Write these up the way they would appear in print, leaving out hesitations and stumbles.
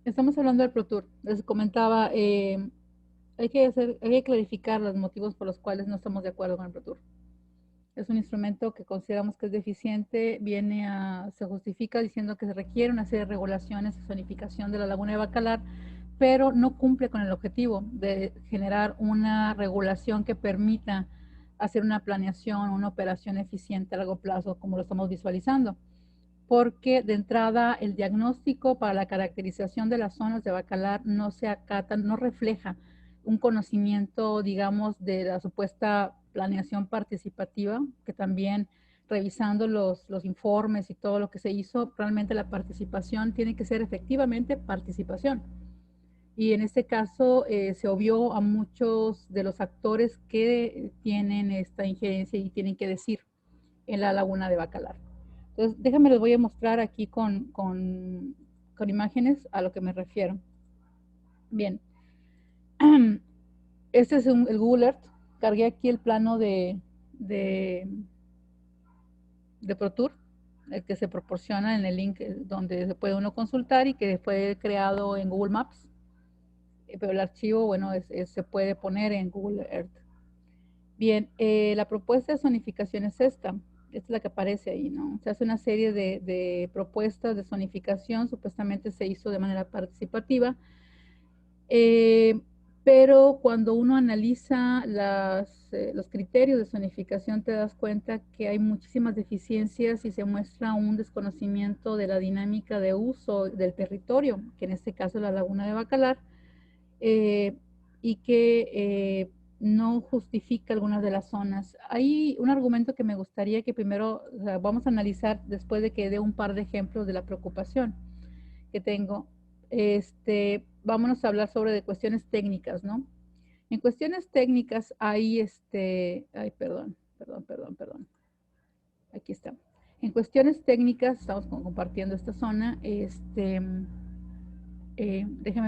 Estamos hablando del Pro Tour. Les comentaba, hay que clarificar los motivos por los cuales no estamos de acuerdo con el Pro Tour. Es un instrumento que consideramos que es deficiente, se justifica diciendo que se requiere una serie de regulaciones y zonificación de la laguna de Bacalar, pero no cumple con el objetivo de generar una regulación que permita hacer una planeación, una operación eficiente a largo plazo, como lo estamos visualizando. Porque de entrada el diagnóstico para la caracterización de las zonas de Bacalar no se acata, no refleja un conocimiento, digamos, de la supuesta planeación participativa, que también revisando los informes y todo lo que se hizo, realmente la participación tiene que ser efectivamente participación. Y en este caso se obvió a muchos de los actores que tienen esta injerencia y tienen que decir en la laguna de Bacalar. Entonces, déjame les voy a mostrar aquí con imágenes a lo que me refiero. Bien, este es el Google Earth. Cargué aquí el plano de, de ProTour, el que se proporciona en el link donde se puede uno consultar y que fue creado en Google Maps. Pero el archivo, bueno, se puede poner en Google Earth. Bien, la propuesta de zonificación es esta. Esta es la que aparece ahí, ¿no? Se hace una serie de propuestas de zonificación, supuestamente se hizo de manera participativa, eh, pero cuando uno analiza los criterios de zonificación te das cuenta que hay muchísimas deficiencias y se muestra un desconocimiento de la dinámica de uso del territorio, que en este caso es la laguna de Bacalar, eh, y que no justifica algunas de las zonas. Hay un argumento que me gustaría que primero, o sea, vamos a analizar después de que dé un par de ejemplos de la preocupación que tengo. Vámonos a hablar sobre de cuestiones técnicas, ¿no? En cuestiones técnicas hay ay, perdón. Aquí está. En cuestiones técnicas, estamos compartiendo esta zona, déjeme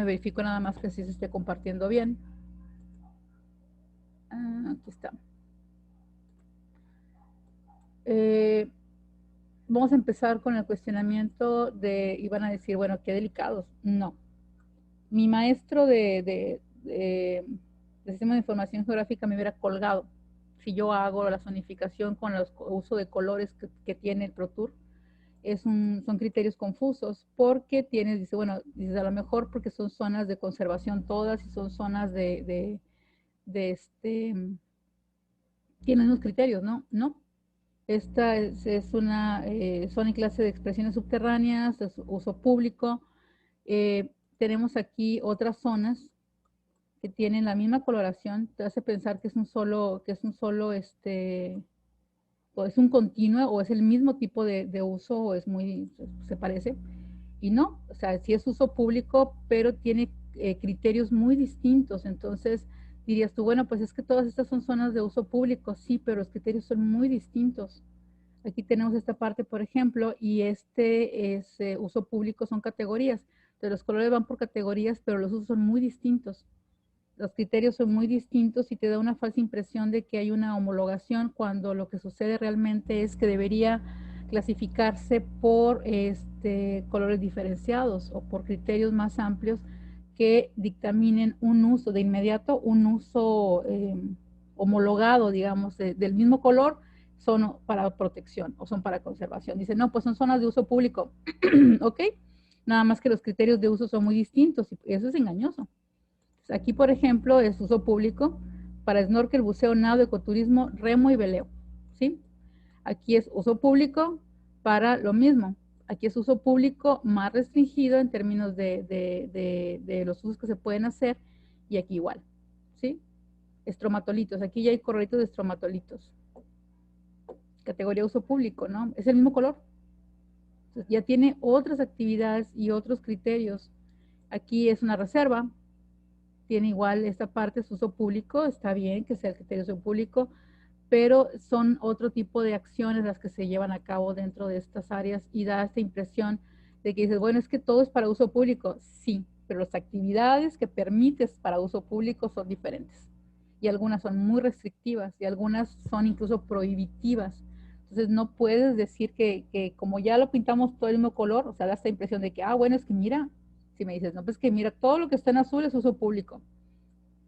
verifico nada más que si se esté compartiendo bien. Aquí está. Eh, Vamos a empezar con el cuestionamiento y van a decir, bueno, qué delicados. No. Mi maestro de Sistema de Información Geográfica me hubiera colgado si yo hago la zonificación con el uso de colores que tiene el ProTour. Son criterios confusos porque dice, bueno, dice a lo mejor porque son zonas de conservación todas y son zonas tienen unos criterios, ¿no? No. Esta es una zona y clase de expresiones subterráneas, de uso público. Tenemos aquí otras zonas que tienen la misma coloración, te hace pensar que o es un continuo, o es el mismo tipo de uso, o se parece. Y no, o sea, sí es uso público, pero tiene criterios muy distintos. Entonces, dirías tú, bueno, pues es que todas estas son zonas de uso público, sí, pero los criterios son muy distintos. Aquí tenemos esta parte, por ejemplo, y este es uso público, son categorías. Entonces, los colores van por categorías, pero los usos son muy distintos. Los criterios son muy distintos y te da una falsa impresión de que hay una homologación cuando lo que sucede realmente es que debería clasificarse por colores diferenciados o por criterios más amplios que dictaminen un uso de inmediato, un uso homologado, digamos, del mismo color, son para protección o son para conservación. Dice, no, pues son zonas de uso público, ¿ok? Nada más que los criterios de uso son muy distintos y eso es engañoso. Aquí, por ejemplo, es uso público para snorkel, buceo, nado, ecoturismo, remo y veleo, ¿sí? Aquí es uso público para lo mismo. Aquí es uso público más restringido en términos de los usos que se pueden hacer y aquí igual, ¿sí? Estromatolitos, aquí ya hay corralitos de estromatolitos. Categoría uso público, ¿no? Es el mismo color. Entonces, ya tiene otras actividades y otros criterios. Aquí es una reserva, tiene igual esta parte, es uso público, está bien que sea el criterio de uso público, pero son otro tipo de acciones las que se llevan a cabo dentro de estas áreas y da esta impresión de que dices, bueno, es que todo es para uso público. Sí, pero las actividades que permites para uso público son diferentes. Y algunas son muy restrictivas y algunas son incluso prohibitivas. Entonces no puedes decir que como ya lo pintamos todo el mismo color, o sea, da esta impresión de que, bueno, es que mira, Si me dices, no, pues que mira, todo lo que está en azul es uso público.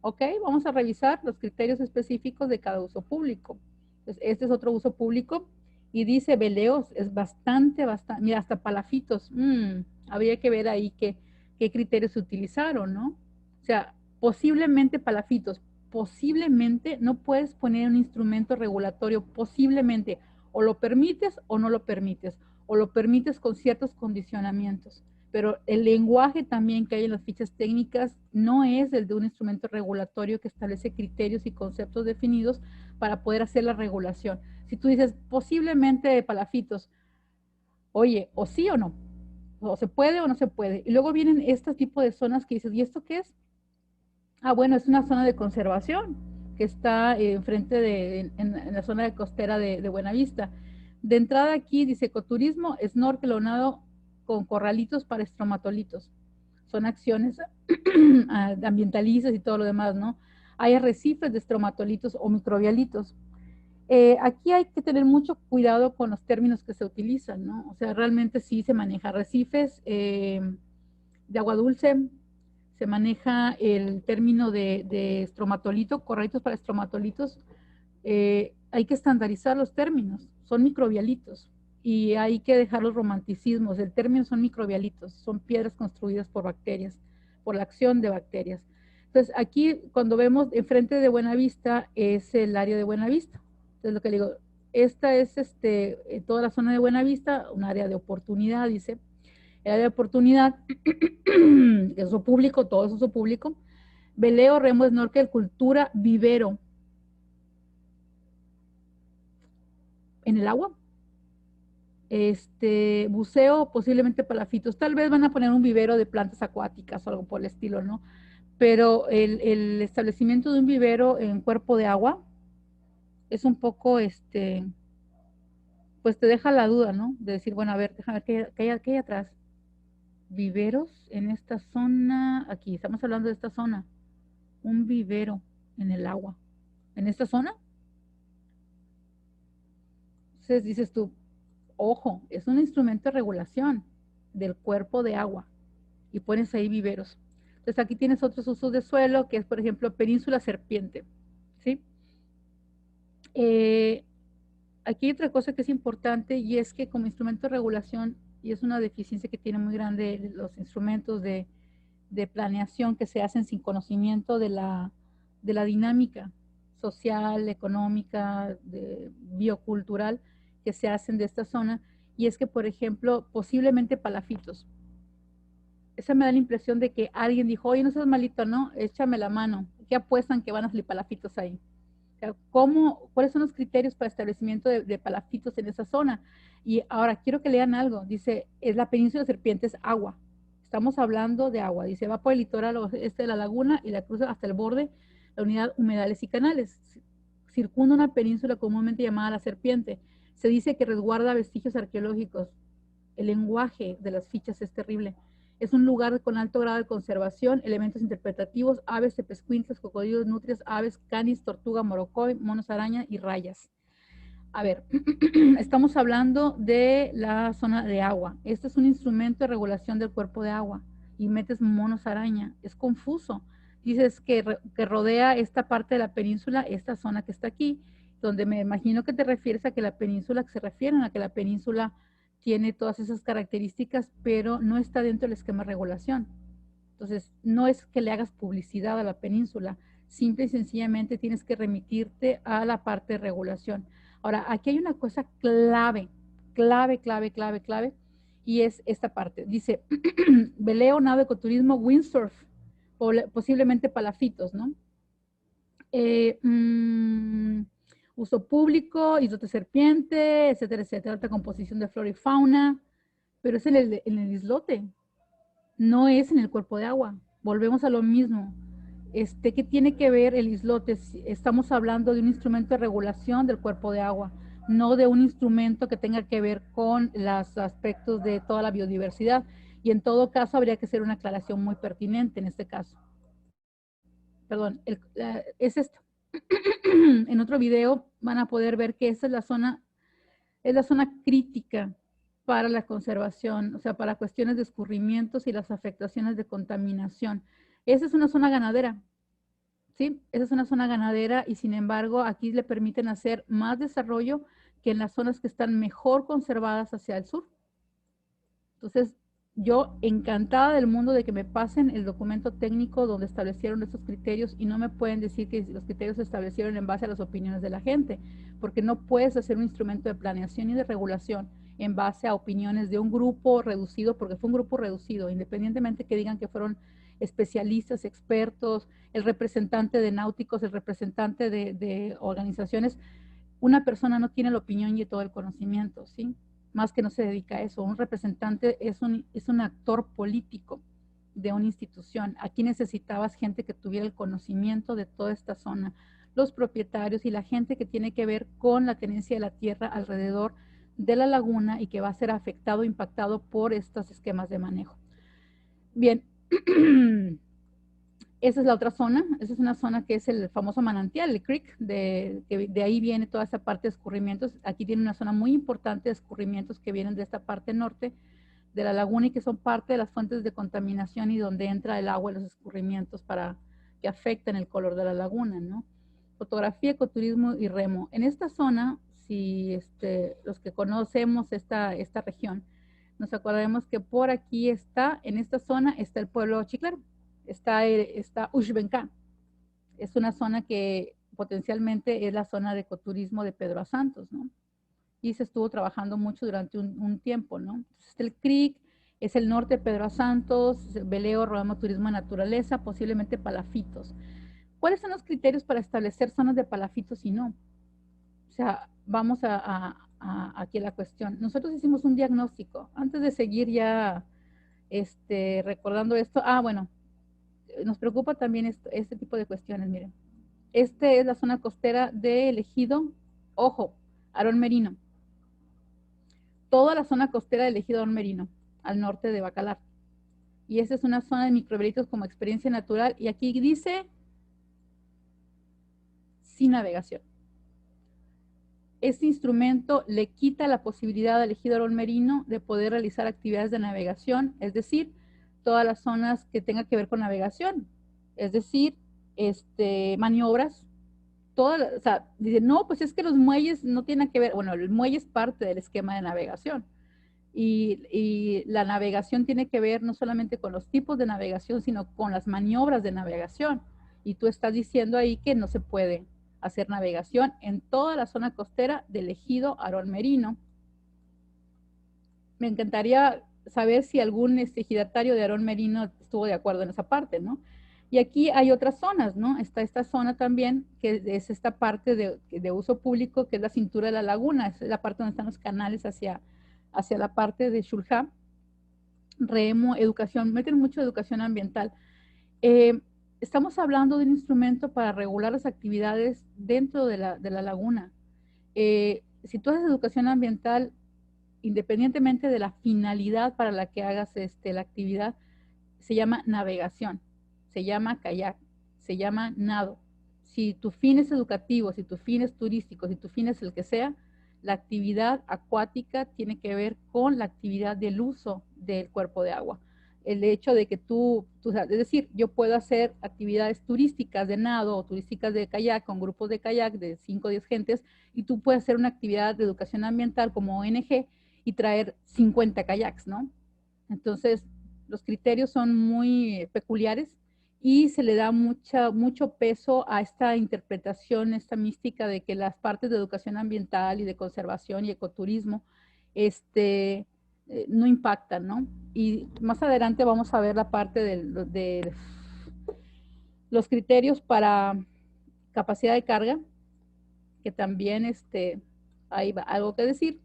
Ok, vamos a revisar los criterios específicos de cada uso público. Entonces, este es otro uso público y dice veleos, es bastante, mira, hasta palafitos. Habría que ver ahí qué criterios se utilizaron, ¿no? O sea, posiblemente palafitos, posiblemente no puedes poner un instrumento regulatorio, posiblemente, o lo permites o no lo permites, o lo permites con ciertos condicionamientos, pero el lenguaje también que hay en las fichas técnicas no es el de un instrumento regulatorio que establece criterios y conceptos definidos para poder hacer la regulación. Si tú dices posiblemente palafitos, oye, o sí o no, o se puede o no se puede. Y luego vienen este tipo de zonas que dices, ¿y esto qué es? Ah, bueno, es una zona de conservación que está enfrente en la zona de costera de Buenavista. De entrada aquí dice ecoturismo, snorkelonado con corralitos para estromatolitos. Son acciones ambientalistas y todo lo demás, ¿no? Hay arrecifes de estromatolitos o microbialitos. Aquí hay que tener mucho cuidado con los términos que se utilizan, ¿no? O sea, realmente sí se maneja arrecifes de agua dulce, se maneja el término de estromatolito, corralitos para estromatolitos. Hay que estandarizar los términos, son microbialitos y hay que dejar los romanticismos. El término son microbialitos, son piedras construidas por bacterias, por la acción de bacterias. Entonces, aquí cuando vemos enfrente de Buenavista es el área de Buenavista. Entonces, lo que le digo, esta es toda la zona de Buenavista, un área de oportunidad, dice. El área de oportunidad, uso público, todo es uso público. Veleo, remo, snorkel, cultura, vivero. En el agua. Buceo, posiblemente palafitos. Tal vez van a poner un vivero de plantas acuáticas o algo por el estilo, ¿no? Pero el establecimiento de un vivero en cuerpo de agua es un poco, pues te deja la duda, ¿no? De decir, bueno, a ver, déjame ver qué hay atrás. Viveros en esta zona, aquí, estamos hablando de esta zona. Un vivero en el agua. ¿En esta zona? Entonces dices tú, ojo, es un instrumento de regulación del cuerpo de agua y pones ahí viveros. Entonces aquí tienes otros usos de suelo, que es, por ejemplo, península serpiente, ¿sí? Eh, Aquí hay otra cosa que es importante y es que como instrumento de regulación, y es una deficiencia que tiene muy grande los instrumentos de planeación que se hacen sin conocimiento de la dinámica social, económica, biocultural que se hacen de esta zona, y es que, por ejemplo, posiblemente palafitos. Esa me da la impresión de que alguien dijo, oye, no seas malito, ¿no? Échame la mano. ¿Qué apuestan que van a salir palafitos ahí? O sea, ¿cuáles son los criterios para establecimiento de palafitos en esa zona? Y ahora quiero que lean algo. Dice, es la península de Serpientes, agua. Estamos hablando de agua. Dice, va por el litoral oeste de la laguna y la cruza hasta el borde, la unidad humedales y canales. Circunda una península comúnmente llamada la Serpiente. Se dice que resguarda vestigios arqueológicos. El lenguaje de las fichas es terrible. Es un lugar con alto grado de conservación, elementos interpretativos, aves, cepescuintlas, cocodrilos, nutrias, aves, canis, tortuga, morocoy, monos araña y rayas. A ver, estamos hablando de la zona de agua. Este es un instrumento de regulación del cuerpo de agua y metes monos araña. Es confuso. Dices que rodea esta parte de la península, esta zona que está aquí, donde me imagino que te refieres a que la península, que se refieren a que la península tiene todas esas características, pero no está dentro del esquema de regulación. Entonces, no es que le hagas publicidad a la península, simple y sencillamente tienes que remitirte a la parte de regulación. Ahora, aquí hay una cosa clave, clave, y es esta parte. Dice, veleo, nado, ecoturismo, windsurf, posiblemente palafitos, ¿no? Eh, mmm, Uso público, islote serpiente, etcétera, etcétera, alta composición de flora y fauna, pero es en el islote, no es en el cuerpo de agua. Volvemos a lo mismo. ¿Qué tiene que ver el islote? Estamos hablando de un instrumento de regulación del cuerpo de agua, no de un instrumento que tenga que ver con los aspectos de toda la biodiversidad. Y en todo caso habría que hacer una aclaración muy pertinente en este caso. Perdón, es esto. En otro video van a poder ver que esa es la zona crítica para la conservación, o sea, para cuestiones de escurrimientos y las afectaciones de contaminación. Esa es una zona ganadera, ¿sí? Esa es una zona ganadera y sin embargo aquí le permiten hacer más desarrollo que en las zonas que están mejor conservadas hacia el sur. Entonces, yo encantada del mundo de que me pasen el documento técnico donde establecieron estos criterios y no me pueden decir que los criterios se establecieron en base a las opiniones de la gente, porque no puedes hacer un instrumento de planeación y de regulación en base a opiniones de un grupo reducido, porque fue un grupo reducido, independientemente que digan que fueron especialistas, expertos, el representante de náuticos, el representante de organizaciones, una persona no tiene la opinión y todo el conocimiento, ¿sí? Más que no se dedica a eso. Un representante es un actor político de una institución. Aquí necesitabas gente que tuviera el conocimiento de toda esta zona, los propietarios y la gente que tiene que ver con la tenencia de la tierra alrededor de la laguna y que va a ser afectado, impactado por estos esquemas de manejo. Bien, esa es la otra zona, esa es una zona que es el famoso manantial, el creek, que de ahí viene toda esa parte de escurrimientos. Aquí tiene una zona muy importante de escurrimientos que vienen de esta parte norte de la laguna y que son parte de las fuentes de contaminación y donde entra el agua y los escurrimientos para que afecten el color de la laguna, ¿no? Fotografía, ecoturismo y remo. En esta zona, si los que conocemos esta región, nos acordaremos que por aquí está, en esta zona está el pueblo chiclero, está Uxbenca. Es una zona que potencialmente es la zona de ecoturismo de Pedro Santos, ¿no? Y se estuvo trabajando mucho durante un tiempo, ¿no? Entonces, el CRIC es el norte de Pedro Santos, veleo, rodamos turismo de naturaleza, posiblemente palafitos. ¿Cuáles son los criterios para establecer zonas de palafitos y no? O sea, vamos aquí a la cuestión. Nosotros hicimos un diagnóstico. Antes de seguir ya recordando esto, bueno, nos preocupa también este tipo de cuestiones, miren. Esta es la zona costera de Ejido, ojo, Aarón Merino. Toda la zona costera del Ejido Aarón Merino, al norte de Bacalar. Y esa es una zona de microbelitos como experiencia natural. Y aquí dice, sin navegación. Este instrumento le quita la posibilidad al Ejido Aarón Merino de poder realizar actividades de navegación, es decir, todas las zonas que tengan que ver con navegación, es decir, maniobras, o sea, dicen, no, pues es que los muelles no tienen que ver, bueno, el muelle es parte del esquema de navegación y la navegación tiene que ver no solamente con los tipos de navegación, sino con las maniobras de navegación. Y tú estás diciendo ahí que no se puede hacer navegación en toda la zona costera del Ejido Aarón Merino. Me encantaría saber si algún ejidatario de Aarón Merino estuvo de acuerdo en esa parte, ¿no? Y aquí hay otras zonas, ¿no? Está esta zona también, que es esta parte de uso público, que es la cintura de la laguna, es la parte donde están los canales hacia la parte de Xulha. Remo, educación, meten mucho educación ambiental. Estamos hablando de un instrumento para regular las actividades dentro de la laguna. Si tú haces educación ambiental, independientemente de la finalidad para la que hagas la actividad, se llama navegación, se llama kayak, se llama nado. Si tu fin es educativo, si tu fin es turístico, si tu fin es el que sea, la actividad acuática tiene que ver con la actividad del uso del cuerpo de agua. El hecho de que es decir, yo puedo hacer actividades turísticas de nado o turísticas de kayak con grupos de kayak de 5 o 10 gentes y tú puedes hacer una actividad de educación ambiental como ONG y traer 50 kayaks, ¿no? Entonces, los criterios son muy peculiares y se le da mucho peso a esta interpretación, esta mística de que las partes de educación ambiental y de conservación y ecoturismo no impactan, ¿no? Y más adelante vamos a ver la parte de los criterios para capacidad de carga, que también hay algo que decir.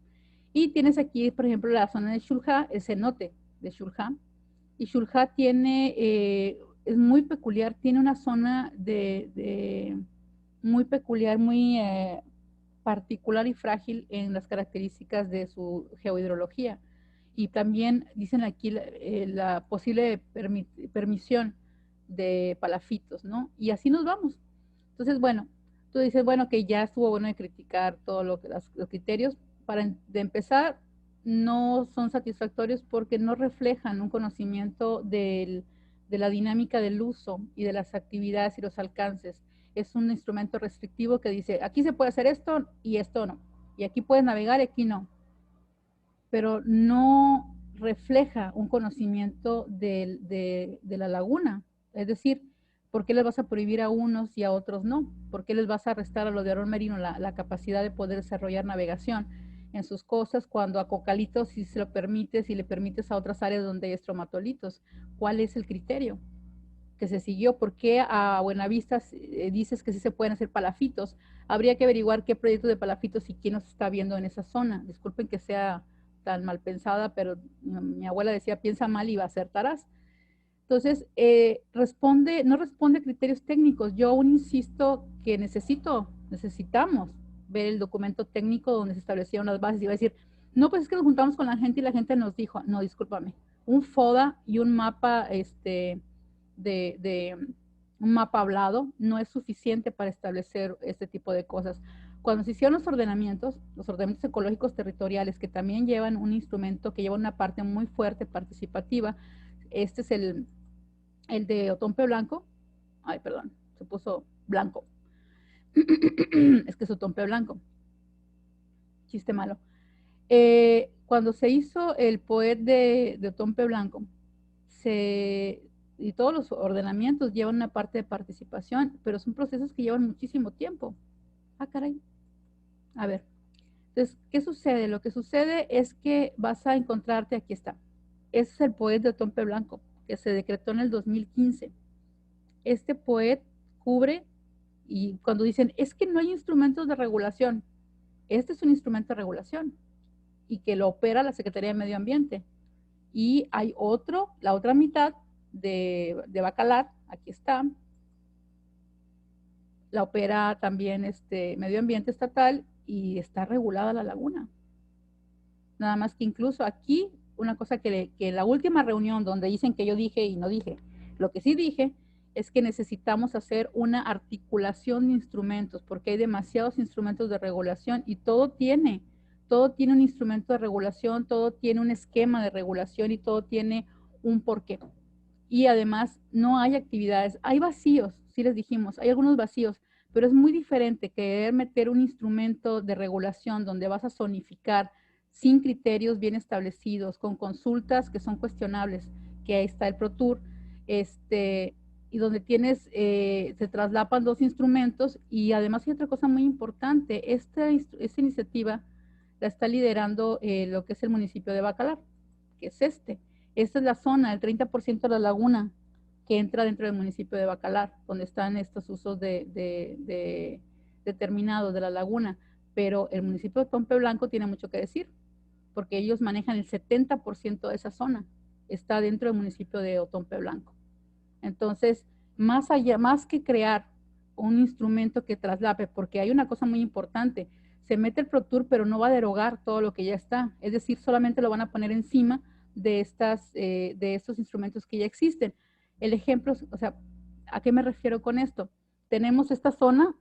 Y tienes aquí, por ejemplo, la zona de Xulha, el cenote de Xulha. Y Xulha es muy peculiar, tiene una zona muy peculiar, muy particular y frágil en las características de su geohidrología. Y también dicen aquí la posible permisión de palafitos, ¿no? Y así nos vamos. Entonces, bueno, tú dices, bueno, que ya estuvo bueno de criticar todos los criterios. De empezar, no son satisfactorios porque no reflejan un conocimiento de la dinámica del uso y de las actividades y los alcances. Es un instrumento restrictivo que dice, aquí se puede hacer esto y esto no. Y aquí puedes navegar y aquí no. Pero no refleja un conocimiento de la laguna. Es decir, ¿por qué les vas a prohibir a unos y a otros no? ¿Por qué les vas a restar a los de Aarón Merino la capacidad de poder desarrollar navegación en sus cosas cuando a Cocalitos si se lo permites y le permites a otras áreas donde hay estromatolitos? ¿Cuál es el criterio que se siguió? ¿Por qué a Buenavista dices que sí se pueden hacer palafitos? Habría que averiguar qué proyecto de palafitos y quién nos está viendo en esa zona. Disculpen que sea tan mal pensada, pero mi abuela decía, piensa mal y va a acertarás. Entonces, no responde a criterios técnicos. Yo aún insisto que necesitamos ver el documento técnico donde se establecieron las bases y va a decir, no, pues es que nos juntamos con la gente y la gente nos dijo, no, discúlpame, un FODA y un mapa, un mapa hablado no es suficiente para establecer este tipo de cosas. Cuando se hicieron los ordenamientos ecológicos territoriales, que también llevan un instrumento que lleva una parte muy fuerte participativa, este es el de Otompe Blanco, ay, perdón, se puso blanco, es que es Otompe Blanco, chiste malo. Cuando se hizo el POET de Otompe Blanco, y todos los ordenamientos llevan una parte de participación, pero son procesos que llevan muchísimo tiempo. Ah, caray. A ver. Entonces, ¿qué sucede? Lo que sucede es que vas a encontrarte, aquí está. Ese es el POET de Otompe Blanco, que se decretó en el 2015. Este POET cubre, y cuando dicen, es que no hay instrumentos de regulación, este es un instrumento de regulación y que lo opera la Secretaría de Medio Ambiente. Y hay otro, la otra mitad de Bacalar, aquí está, la opera también Medio Ambiente Estatal y está regulada la laguna. Nada más que incluso aquí, una cosa que en la última reunión donde dicen que yo dije y no dije, lo que sí dije es que necesitamos hacer una articulación de instrumentos, porque hay demasiados instrumentos de regulación y todo tiene un instrumento de regulación, todo tiene un esquema de regulación y todo tiene un porqué. Y además no hay actividades, hay vacíos, sí les dijimos, hay algunos vacíos, pero es muy diferente querer meter un instrumento de regulación donde vas a zonificar sin criterios bien establecidos, con consultas que son cuestionables, que ahí está el ProTour, y donde se traslapan dos instrumentos y además hay otra cosa muy importante, esta iniciativa la está liderando lo que es el municipio de Bacalar, que es esta es la zona, el 30% de la laguna que entra dentro del municipio de Bacalar, donde están estos usos determinados de la laguna. Pero el municipio de Tompe Blanco tiene mucho que decir, porque ellos manejan el 70% de esa zona, está dentro del municipio de Otompe Blanco. Entonces, más allá, más que crear un instrumento que traslape, porque hay una cosa muy importante, se mete el ProTour, pero no va a derogar todo lo que ya está, es decir, solamente lo van a poner encima de estos instrumentos que ya existen. El ejemplo, o sea, ¿a qué me refiero con esto? Tenemos esta zona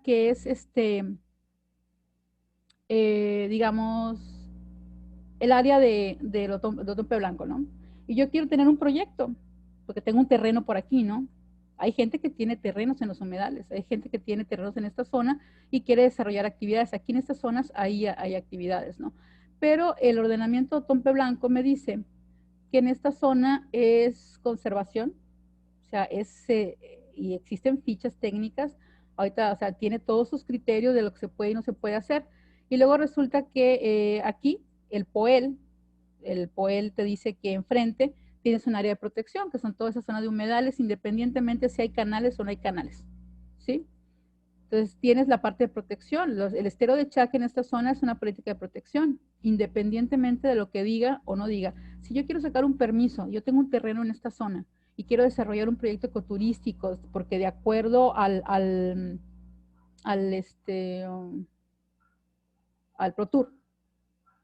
que es digamos, el área de Otompe Blanco, ¿no? Y yo quiero tener un proyecto, porque tengo un terreno por aquí, ¿no? Hay gente que tiene terrenos en los humedales, hay gente que tiene terrenos en esta zona y quiere desarrollar actividades. Aquí en estas zonas hay actividades, ¿no? Pero el ordenamiento Otompe Blanco me dice que en esta zona es conservación, o sea, y existen fichas técnicas, ahorita, o sea, tiene todos sus criterios de lo que se puede y no se puede hacer. Y luego resulta que aquí el POEL te dice que enfrente tienes un área de protección, que son todas esas zonas de humedales, independientemente si hay canales o no hay canales, ¿sí? Entonces tienes la parte de protección. El estero de Chaque en esta zona es una política de protección, independientemente de lo que diga o no diga. Si yo quiero sacar un permiso, yo tengo un terreno en esta zona y quiero desarrollar un proyecto ecoturístico, porque de acuerdo al, este, al ProTour,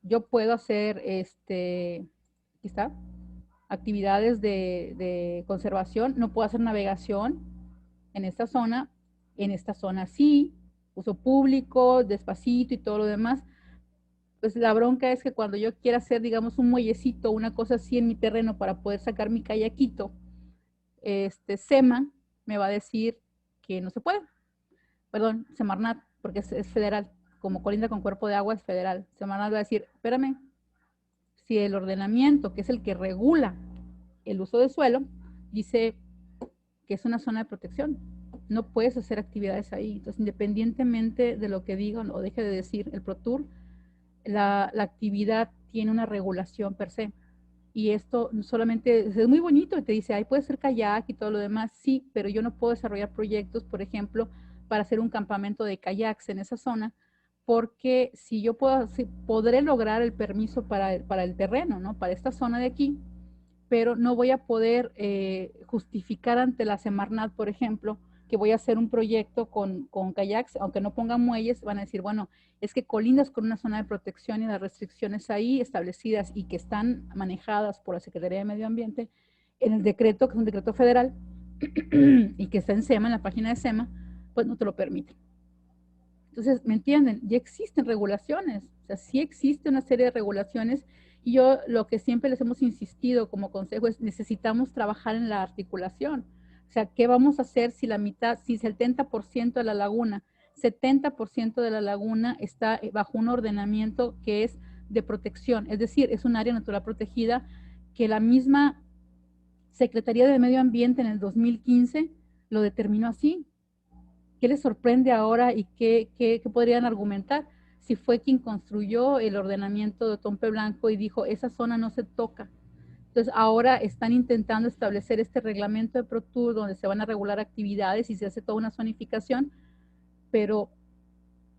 yo puedo hacer aquí está, actividades de conservación, no puedo hacer navegación en esta zona sí, uso público, despacito y todo lo demás, Pues la bronca es que cuando yo quiera hacer, digamos, un muellecito, una cosa así en mi terreno para poder sacar mi kayakito, SEMA me va a decir que no se puede. Perdón, Semarnat, porque es federal. Como colinda con cuerpo de agua es federal. Semarnat va a decir, espérame, si el ordenamiento, que es el que regula el uso de suelo, dice que es una zona de protección, no puedes hacer actividades ahí. Entonces, independientemente de lo que digan o deje de decir el ProTour, la actividad tiene una regulación per se. Y esto solamente es muy bonito y te dice, ay, puede ser kayak y todo lo demás, sí, pero yo no puedo desarrollar proyectos, por ejemplo, para hacer un campamento de kayaks en esa zona, porque si yo puedo, si podré lograr el permiso para el terreno, ¿no? Para esta zona de aquí, pero no voy a poder justificar ante la Semarnat, por ejemplo, que voy a hacer un proyecto con kayaks, aunque no pongan muelles, van a decir, bueno, es que colindas con una zona de protección y las restricciones ahí establecidas y que están manejadas por la Secretaría de Medio Ambiente en el decreto, que es un decreto federal, y que está en SEMA, en la página de SEMA, pues no te lo permiten. Entonces, ¿me entienden? Ya existen regulaciones, o sea, sí existe una serie de regulaciones y yo lo que siempre les hemos insistido como consejo es necesitamos trabajar en la articulación. O sea, ¿qué vamos a hacer si la mitad, si el 70% de la laguna, 70% de la laguna está bajo un ordenamiento que es de protección? Es decir, es un área natural protegida que la misma Secretaría de Medio Ambiente en el 2015 lo determinó así. ¿Qué les sorprende ahora y qué podrían argumentar? Si fue quien construyó el ordenamiento de Tompe Blanco y dijo, esa zona no se toca. Entonces ahora están intentando establecer este reglamento de ProTour donde se van a regular actividades y se hace toda una zonificación, pero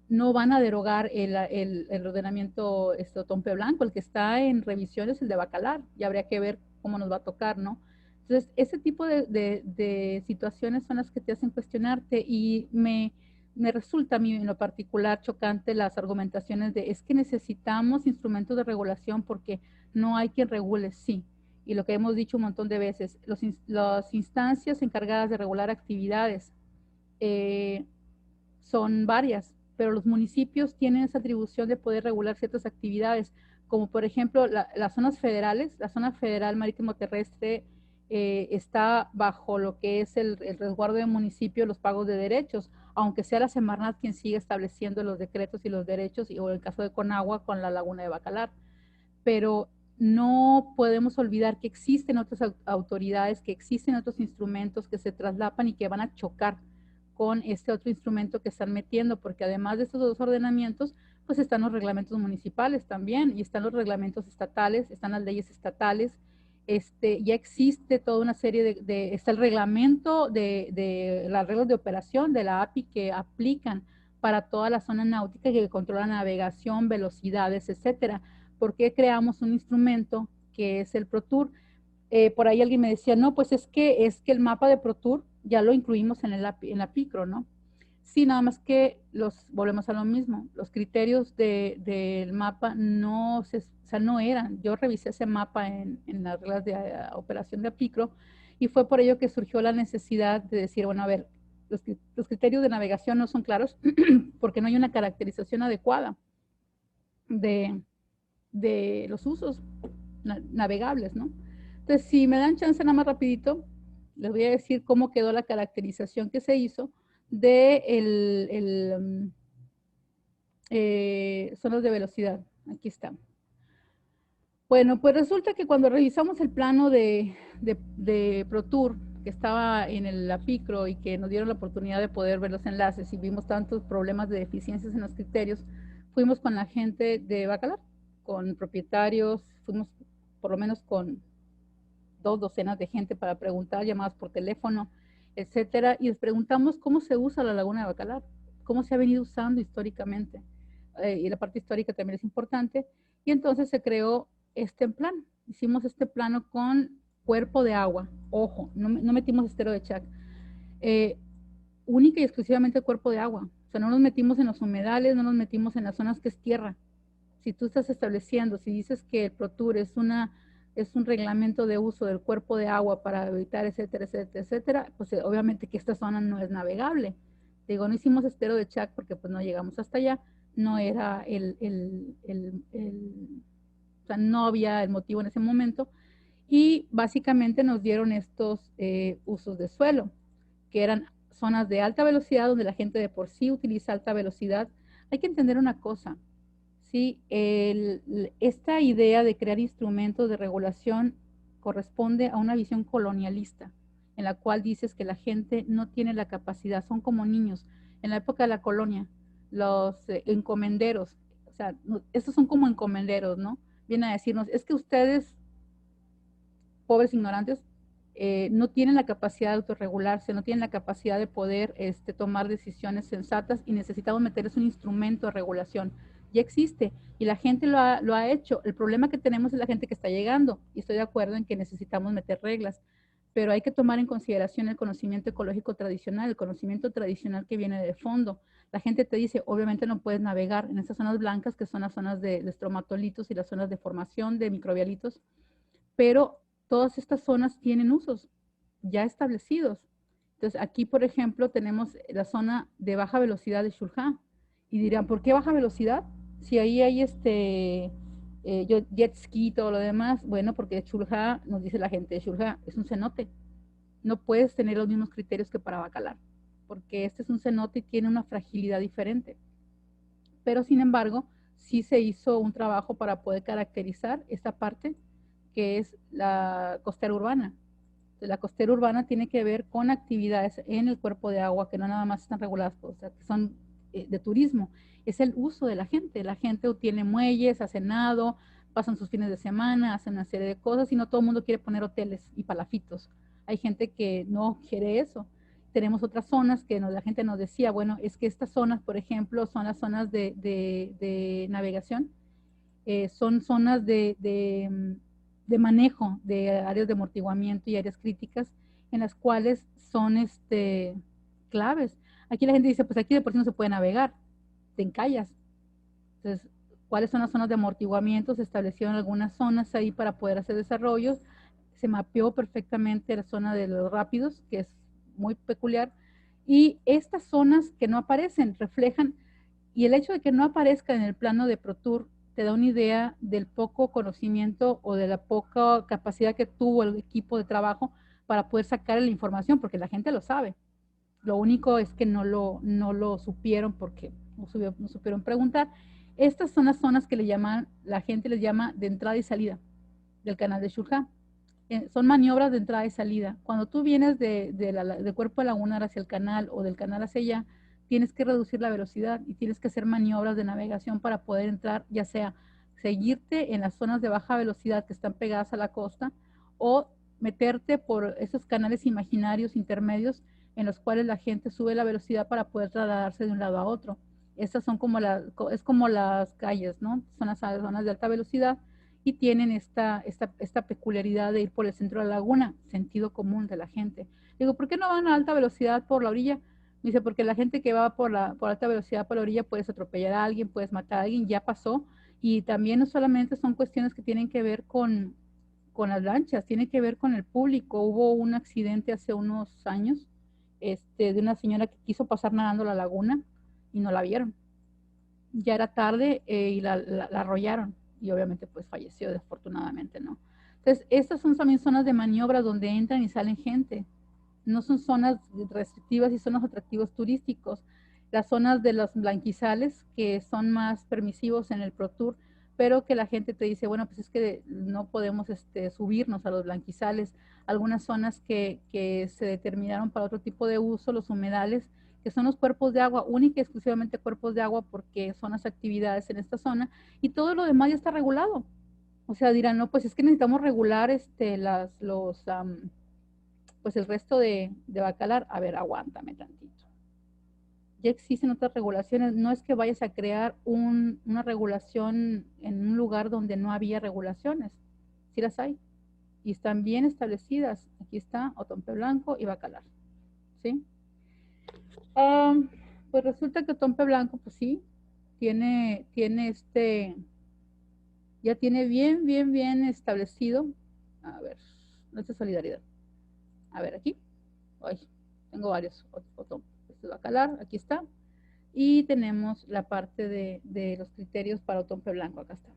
no van a derogar el ordenamiento Tompe Blanco. El que está en revisión es el de Bacalar y habría que ver cómo nos va a tocar, ¿no? Entonces, ese tipo de situaciones son las que te hacen cuestionarte y me resulta a mí en lo particular chocante las argumentaciones de es que necesitamos instrumentos de regulación porque no hay quien regule, sí. Y lo que hemos dicho un montón de veces, las instancias encargadas de regular actividades eh, son varias, pero los municipios tienen esa atribución de poder regular ciertas actividades, como por ejemplo las zonas federales, la zona federal marítimo terrestre está bajo lo que es el resguardo del municipio, los pagos de derechos, aunque sea la Semarnat quien sigue estableciendo los decretos y los derechos, o en el caso de Conagua con la laguna de Bacalar. Pero no podemos olvidar que existen otras autoridades, que existen otros instrumentos que se traslapan y que van a chocar con este otro instrumento que están metiendo, porque además de estos dos ordenamientos, pues están los reglamentos municipales también, y están los reglamentos estatales, están las leyes estatales, ya existe toda una serie está el reglamento de las reglas de operación de la API que aplican para toda la zona náutica que controla navegación, velocidades, etcétera. ¿Por qué creamos un instrumento que es el ProTour? Por ahí alguien me decía, no, pues es que el mapa de ProTour ya lo incluimos en la PICRO, ¿no? Sí, nada más que volvemos a lo mismo, los criterios del mapa no, o sea, no eran. Yo revisé ese mapa en las reglas de operación de PICRO y fue por ello que surgió la necesidad de decir, bueno, a ver, los criterios de navegación no son claros porque no hay una caracterización adecuada de, de los usos navegables, ¿no? Entonces, si me dan chance nada más rapidito, les voy a decir cómo quedó la caracterización que se hizo de zonas de velocidad. Aquí está. Bueno, pues resulta que cuando revisamos el plano de ProTour, que estaba en la PICRO y que nos dieron la oportunidad de poder ver los enlaces y vimos tantos problemas de deficiencias en los criterios, fuimos con la gente de Bacalar, con propietarios, fuimos por lo menos con 2 docenas de gente para preguntar, llamadas por teléfono, etcétera, y les preguntamos cómo se usa la laguna de Bacalar, cómo se ha venido usando históricamente, y la parte histórica también es importante, y entonces se creó este plan, hicimos este plano con cuerpo de agua, ojo, no metimos estero de Chac, eh, única y exclusivamente cuerpo de agua, o sea, no nos metimos en los humedales, no nos metimos en las zonas que es tierra. Si tú estás estableciendo, si dices que el ProTour es un reglamento de uso del cuerpo de agua para evitar, etcétera, etcétera, etcétera, pues obviamente que esta zona no es navegable. Digo, no hicimos estero de Chac porque pues no llegamos hasta allá, no era o sea, no había el motivo en ese momento. Y básicamente nos dieron estos usos de suelo, que eran zonas de alta velocidad donde la gente de por sí utiliza alta velocidad. Hay que entender una cosa, ¿sí? Esta idea de crear instrumentos de regulación corresponde a una visión colonialista, en la cual dices que la gente no tiene la capacidad, son como niños. En la época de la colonia, los encomenderos, o sea, estos son como encomenderos, ¿no? Vienen a decirnos, es que ustedes pobres ignorantes, no tienen la capacidad de autorregularse, no tienen la capacidad de poder tomar decisiones sensatas y necesitamos meterles un instrumento de regulación. Ya existe y la gente lo ha hecho. El problema que tenemos es la gente que está llegando y estoy de acuerdo en que necesitamos meter reglas, pero hay que tomar en consideración el conocimiento ecológico tradicional, el conocimiento tradicional que viene de fondo. La gente te dice, obviamente no puedes navegar en estas zonas blancas que son las zonas de estromatolitos y las zonas de formación de microbialitos, pero todas estas zonas tienen usos ya establecidos. Entonces, aquí, por ejemplo, tenemos la zona de baja velocidad de Shulha. Y dirán, ¿por qué baja velocidad? Si ahí hay jet ski y todo lo demás. Bueno, porque Shulha, nos dice la gente de Shulha, es un cenote. No puedes tener los mismos criterios que para Bacalar, porque este es un cenote y tiene una fragilidad diferente. Pero, sin embargo, sí se hizo un trabajo para poder caracterizar esta parte que es la costera urbana. La costera urbana tiene que ver con actividades en el cuerpo de agua que no nada más están reguladas, o sea, que son de turismo. Es el uso de la gente. La gente tiene muelles, hace nado, pasan sus fines de semana, hacen una serie de cosas y no todo el mundo quiere poner hoteles y palafitos. Hay gente que no quiere eso. Tenemos otras zonas que la gente nos decía, bueno, es que estas zonas, por ejemplo, son las zonas de navegación, son zonas de manejo de áreas de amortiguamiento y áreas críticas en las cuales son claves. Aquí la gente dice, pues aquí de por sí no se puede navegar, te encallas. Entonces, ¿cuáles son las zonas de amortiguamiento? Se establecieron algunas zonas ahí para poder hacer desarrollos. Se mapeó perfectamente la zona de los rápidos, que es muy peculiar. Y estas zonas que no aparecen reflejan, y el hecho de que no aparezca en el plano de ProTour te da una idea del poco conocimiento o de la poca capacidad que tuvo el equipo de trabajo para poder sacar la información, porque la gente lo sabe. Lo único es que no lo supieron porque no supieron preguntar. Estas son las zonas que la gente les llama de entrada y salida del canal de Shulha. Son maniobras de entrada y salida. Cuando tú vienes del cuerpo de lagunar hacia el canal o del canal hacia allá, tienes que reducir la velocidad y tienes que hacer maniobras de navegación para poder entrar, ya sea seguirte en las zonas de baja velocidad que están pegadas a la costa o meterte por esos canales imaginarios intermedios en los cuales la gente sube la velocidad para poder trasladarse de un lado a otro. Estas son es como las calles, ¿no? Son las zonas de alta velocidad y tienen esta peculiaridad de ir por el centro de la laguna, sentido común de la gente. Digo, ¿por qué no van a alta velocidad por la orilla? Me dice, porque la gente que va por alta velocidad por la orilla puedes atropellar a alguien, puedes matar a alguien, ya pasó. Y también no solamente son cuestiones que tienen que ver con las lanchas, tiene que ver con el público. Hubo un accidente hace unos años de una señora que quiso pasar nadando la laguna y no la vieron. Ya era tarde y la arrollaron y obviamente pues falleció desafortunadamente, ¿no? Entonces, estas son también zonas de maniobra donde entran y salen gente. No son zonas restrictivas y son los atractivos turísticos. Las zonas de los blanquizales, que son más permisivos en el Pro Tour, pero que la gente te dice, bueno, pues es que no podemos subirnos a los blanquizales. Algunas zonas que se determinaron para otro tipo de uso, los humedales, que son los cuerpos de agua, única y exclusivamente cuerpos de agua, porque son las actividades en esta zona, y todo lo demás ya está regulado. O sea, dirán, no, pues es que necesitamos regular pues el resto de Bacalar. A ver, aguántame tantito. Ya existen otras regulaciones, no es que vayas a crear una regulación en un lugar donde no había regulaciones, sí las hay, y están bien establecidas. Aquí está Otompe Blanco y Bacalar, ¿sí? Um, pues resulta que Otompe Blanco, pues sí, tiene ya tiene bien establecido. A ver, nuestra solidaridad. A ver, aquí. Ay, tengo varios. Este es Bacalar, aquí está. Y tenemos la parte de los criterios para Otompe Blanco, acá está.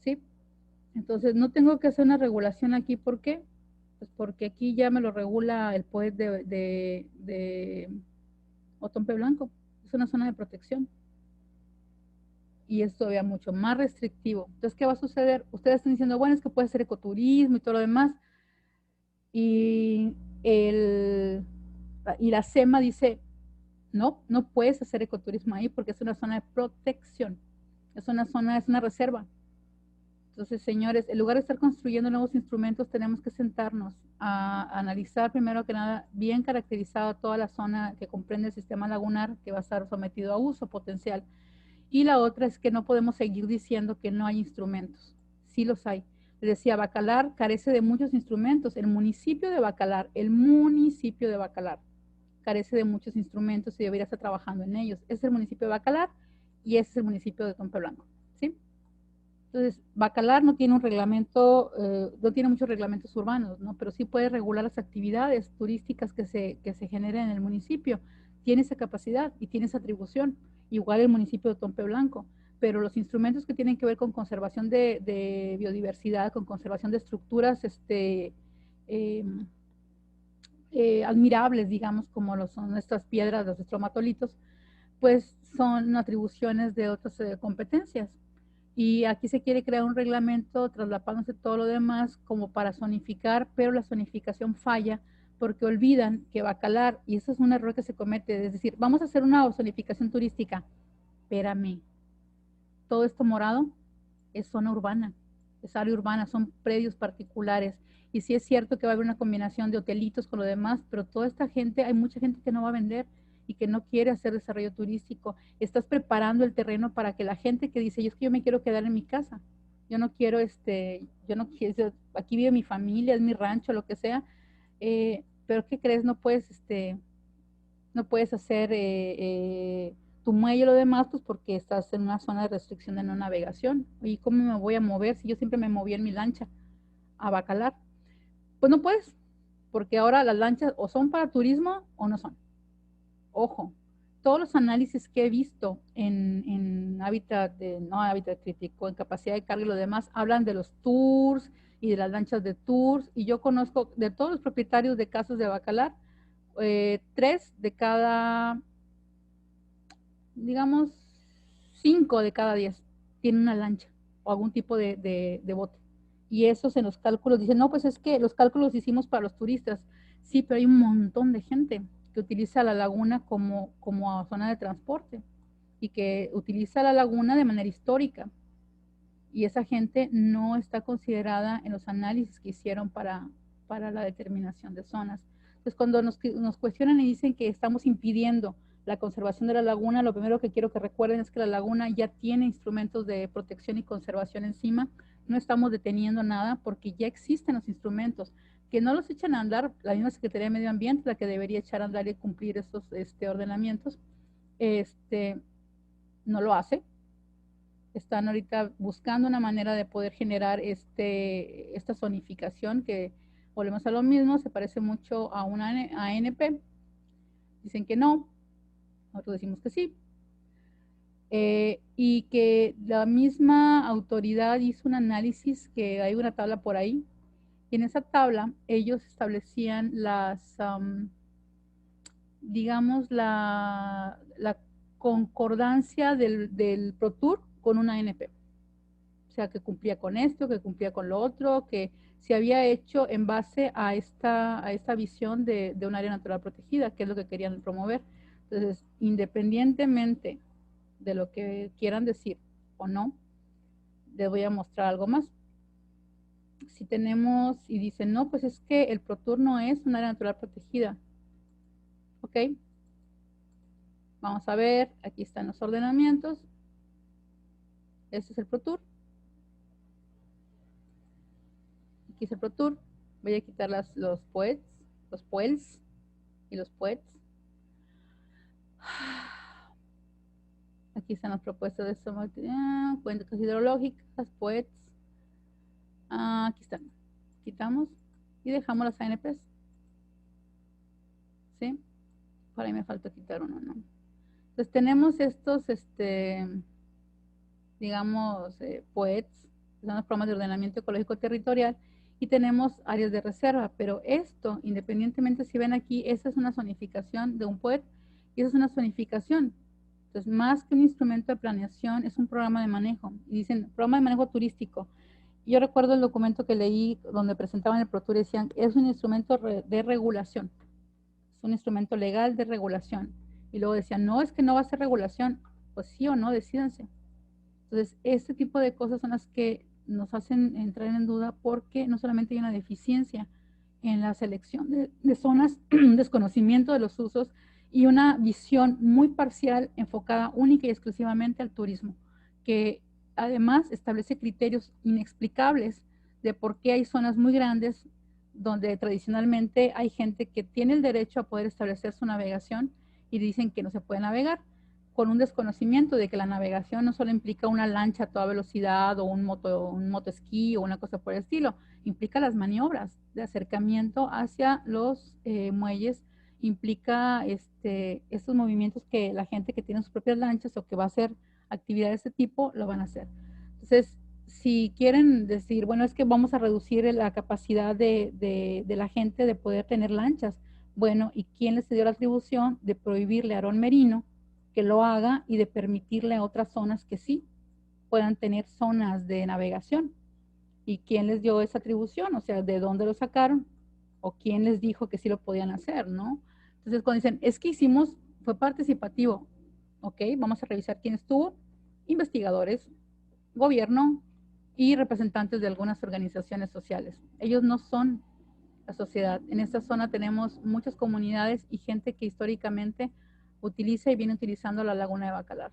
¿Sí? Entonces, no tengo que hacer una regulación aquí, ¿por qué? Pues porque aquí ya me lo regula el POET de Otompe Blanco. Es una zona de protección. Y es todavía mucho más restrictivo. Entonces, ¿qué va a suceder? Ustedes están diciendo, bueno, es que puede ser ecoturismo y todo lo demás. Y, y la SEMA dice, no, no puedes hacer ecoturismo ahí porque es una zona de protección. Es una zona, es una reserva. Entonces, señores, en lugar de estar construyendo nuevos instrumentos, tenemos que sentarnos a analizar primero que nada bien caracterizada toda la zona que comprende el sistema lagunar que va a estar sometido a uso potencial. Y la otra es que no podemos seguir diciendo que no hay instrumentos. Sí los hay. Les decía, Bacalar carece de muchos instrumentos. El municipio de Bacalar carece de muchos instrumentos y debería estar trabajando en ellos. Es el municipio de Bacalar y ese es el municipio de Otompe Blanco. ¿Sí? Entonces, Bacalar no tiene un reglamento, no tiene muchos reglamentos urbanos, ¿no? Pero sí puede regular las actividades turísticas que se generen en el municipio. Tiene esa capacidad y tiene esa atribución. Igual el municipio de Otompe Blanco. Pero los instrumentos que tienen que ver con conservación de biodiversidad, con conservación de estructuras eh, admirables, digamos, como lo son estas piedras, los estromatolitos, pues son atribuciones de otras competencias. Y aquí se quiere crear un reglamento traslapándose todo lo demás como para zonificar, pero la zonificación falla porque olvidan que Bacalar, y eso es un error que se comete, es decir, vamos a hacer una zonificación turística. Espérame, todo esto morado es zona urbana, es área urbana, son predios particulares. Y sí es cierto que va a haber una combinación de hotelitos con lo demás, pero toda esta gente, hay mucha gente que no va a vender y que no quiere hacer desarrollo turístico. Estás preparando el terreno para que la gente que dice, yo es que yo me quiero quedar en mi casa, yo no quiero, yo no quiero, aquí vive mi familia, es mi rancho, lo que sea, pero ¿qué crees? No puedes, no puedes hacer tu muelle y lo demás, pues porque estás en una zona de restricción de no navegación. ¿Y cómo me voy a mover si yo siempre me moví en mi lancha a Bacalar? Pues no puedes, porque ahora las lanchas o son para turismo o no son. Ojo, todos los análisis que he visto en hábitat, no hábitat crítico, en capacidad de carga y lo demás, hablan de los tours y de las lanchas de tours, y yo conozco de todos los propietarios de casas de Bacalar, 3 de cada, digamos, 5 de cada 10 tienen una lancha o algún tipo de bote. Y esos en los cálculos dicen, no, pues es que los cálculos hicimos para los turistas. Sí, pero hay un montón de gente que utiliza la laguna como zona de transporte y que utiliza la laguna de manera histórica. Y esa gente no está considerada en los análisis que hicieron para la determinación de zonas. Entonces, cuando nos cuestionan y dicen que estamos impidiendo la conservación de la laguna, lo primero que quiero que recuerden es que la laguna ya tiene instrumentos de protección y conservación encima. No estamos deteniendo nada porque ya existen los instrumentos. Que no los echan a andar, la misma Secretaría de Medio Ambiente, la que debería echar a andar y cumplir esos ordenamientos, no lo hace. Están ahorita buscando una manera de poder generar esta zonificación que volvemos a lo mismo, se parece mucho a una ANP. Dicen que no, nosotros decimos que sí. Y que la misma autoridad hizo un análisis, que hay una tabla por ahí, y en esa tabla ellos establecían digamos, la concordancia del ProTour con una ANP. O sea, que cumplía con esto, que cumplía con lo otro, que se había hecho en base a esta visión de un área natural protegida, que es lo que querían promover. Entonces, independientemente de lo que quieran decir o no, les voy a mostrar algo más. Si tenemos y dicen, no, pues es que el ProTour no es un área natural protegida. ¿Ok? Vamos a ver, aquí están los ordenamientos. Este es el ProTour. Aquí es el ProTour. Voy a quitar los POELs y los POETs. Aquí están las propuestas de cuencas hidrológicas, POETs. Aquí están. Quitamos y dejamos las ANPs. ¿Sí? Por ahí me falta quitar uno, ¿no? Entonces tenemos estos, digamos, POETs, que son los programas de ordenamiento ecológico territorial, y tenemos áreas de reserva, pero esto, independientemente si ven aquí, esta es una zonificación de un POET, y esa es una zonificación. Entonces, más que un instrumento de planeación, es un programa de manejo. Y dicen, programa de manejo turístico. Y yo recuerdo el documento que leí donde presentaban el ProTour y decían, es un instrumento de regulación, es un instrumento legal de regulación. Y luego decían, no, es que no va a ser regulación. Pues sí o no, decídense. Entonces, este tipo de cosas son las que nos hacen entrar en duda porque no solamente hay una deficiencia en la selección de zonas, un desconocimiento de los usos y una visión muy parcial enfocada única y exclusivamente al turismo, que además establece criterios inexplicables de por qué hay zonas muy grandes donde tradicionalmente hay gente que tiene el derecho a poder establecer su navegación y dicen que no se puede navegar, con un desconocimiento de que la navegación no solo implica una lancha a toda velocidad o un motoesquí o una cosa por el estilo, implica las maniobras de acercamiento hacia los muelles, implica estos movimientos que la gente que tiene sus propias lanchas o que va a hacer actividades de este tipo lo van a hacer. Entonces, si quieren decir, bueno, es que vamos a reducir la capacidad de la gente de poder tener lanchas, bueno, ¿y quién les dio la atribución de prohibirle a Aarón Merino que lo haga y de permitirle a otras zonas que sí puedan tener zonas de navegación? ¿Y quién les dio esa atribución? O sea, ¿de dónde lo sacaron? ¿O quién les dijo que sí lo podían hacer, no? Entonces, cuando dicen, es que hicimos, fue participativo, ok, vamos a revisar quién estuvo, investigadores, gobierno y representantes de algunas organizaciones sociales. Ellos no son la sociedad. En esta zona tenemos muchas comunidades y gente que históricamente utiliza y viene utilizando la laguna de Bacalar.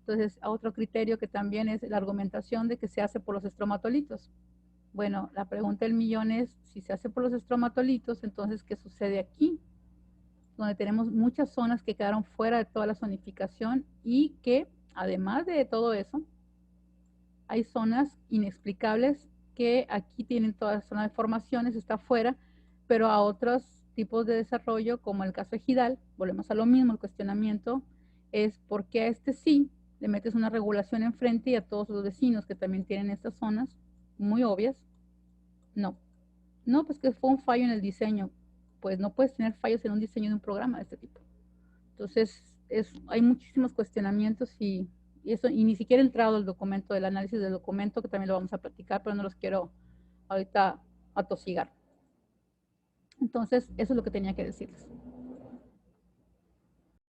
Entonces, otro criterio que también es la argumentación de que se hace por los estromatolitos. Bueno, la pregunta del millón es, si se hace por los estromatolitos, entonces, ¿qué sucede aquí? Donde tenemos muchas zonas que quedaron fuera de toda la zonificación y que, además de todo eso, hay zonas inexplicables que aquí tienen toda la zona de formaciones, está fuera, pero a otros tipos de desarrollo, como el caso ejidal, volvemos a lo mismo, el cuestionamiento es por qué a este sí le metes una regulación enfrente y a todos los vecinos que también tienen estas zonas muy obvias, no. No, pues que fue un fallo en el diseño. Pues no puedes tener fallos en un diseño de un programa de este tipo. Entonces, hay muchísimos cuestionamientos y eso, y ni siquiera he entrado al documento, del análisis del documento, que también lo vamos a platicar, pero no los quiero ahorita atosigar. Entonces, eso es lo que tenía que decirles.